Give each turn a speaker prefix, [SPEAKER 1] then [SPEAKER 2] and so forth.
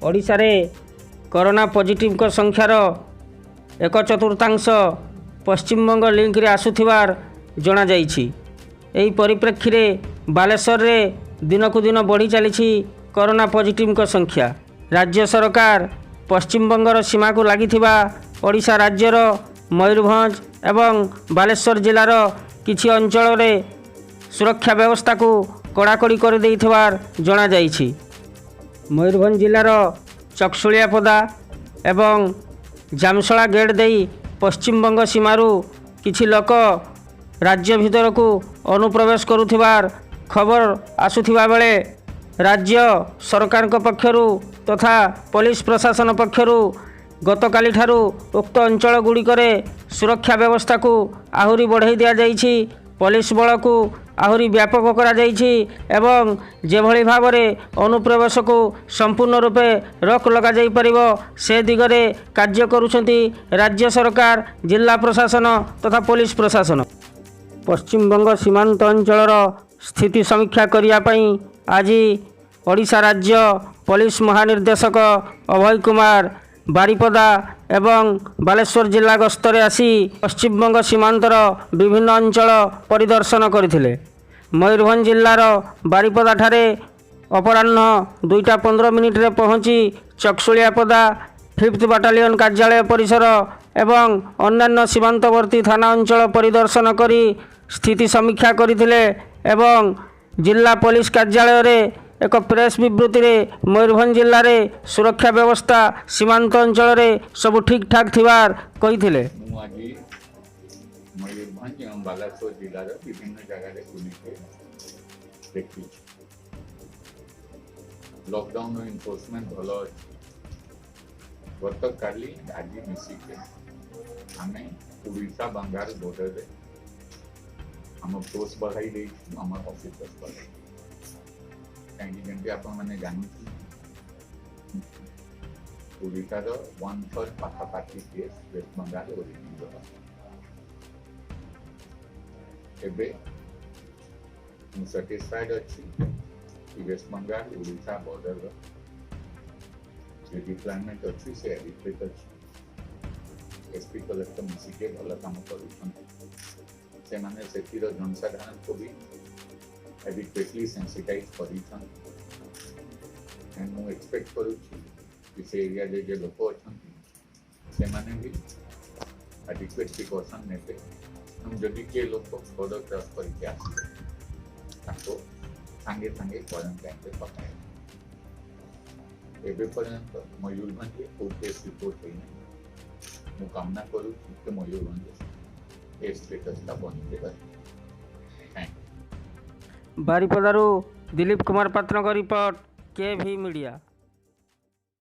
[SPEAKER 1] ओडिशा रे corona positive को संख्यार 1/4 पश्चिमबंग लिंक रे आसुथिबार जणा जाइछि। एही परिप्रेक्षी रे बालेश्वर रे दिनकु दिन बढ़ी चली कोरोना पॉजिटिव को संख्या। राज्य सरकार पश्चिमबंगर सीमा को लागिथिबा ओडिशा राज्यर मयूरभंज एवं बालेश्वर जिलार किछि अंचल रे सुरक्षा व्यवस्था को कड़ाकड़ी कर देइथिबार जणा जाइछि। मयूरभंज जिलार चकसुलियापदा एवं जामसला गेट देई पश्चिमबंग सीमारू किछि लोक राज्य भीतर को अनुप्रवेश करुथिबार खबर आसुथिबा बेले राज्य सरकार पक्षरु तथा पुलिस प्रशासन पक्षरु गतकाली ठारू उक्त अंचल गुड़िकरे सुरक्षा व्यवस्था को आहुरी बढ़ाई दिया जाइछि। पुलिस बल को आहुरी व्यापक करा जाइछि एवं जेभली भावरे अनुप्रवेश को संपूर्ण रूपे रोक लगा जाई परिबो से दिगरे कार्य करुछंती राज्य सरकार, जिला प्रशासन तथा पुलिस प्रशासन। पश्चिमबंग सीमांत अंचलर स्थिति समीक्षा करिया पई आज ओडिशा राज्य पुलिस महानिर्देशक अभय कुमार बारिपदा एवं बालेश्वर जिला गस्तरे आसी पश्चिमबंग सीमांतर विभिन्न अंचल परिदर्शन करथिले। मयूरभंज जिलार बारिपदा ठारे अपराह्न 2:15 रे पहुँची चकसुलियापदा 5th बाटालियन कार्यालय परिसर एवं अन्यान्य सीमांतवर्ती थाना अंचल परिदर्शन करी स्थिति समीक्षा करथिले एवं जिला पुलिस कार्यालय रे एक प्रेस विवृत्ति रे मयूरभंज जिले में सुरक्षा व्यवस्था सीमांत अंचल रे सब ठीक ठाक थिबार कहिथिले।
[SPEAKER 2] मयूरभंज एवं बालासोर जिलार विभिन्न जगह बुलिके देखी लॉकडाउन इनफोर्समेंट भल गत काली आज मिसिके आम उड़ीसा बंगाल बॉर्डर रे आम फोर्स बढ़ाई दे आम ऑफिसर्स बढ़ाई कहीं जमी आप जानते ओडिशार 1/3 पाखापाखि केस वेस्ट बंगाल ओरिजिन एवं सैटिस्फाइड अच्छी कि West Bengal Odisha border deployment अच्छी से एडिक्वेट अच्छी एसपी कलेक्टर मिसिके भल काम कर जनसाधारण को भी एडिक्वेटली सेंसिटाइज कर एक्सपेक्ट करुच्ची से एरिया जे लोक अच्छा से भी एडिक्वेट प्रिकॉशन नेते जदि किए लोक बॉर्डर क्रॉस करके आसो सांगे सांगे क्वारंटाइन पकाए एवं पर्यंत मयूरभंज को केस रिपोर्ट होना मु कामना करूँ कि मयूरभंज ए स्टेटसटा बनी
[SPEAKER 1] बारिपदारू दिलीप कुमार पात्र का रिपोर्ट केवी मीडिया।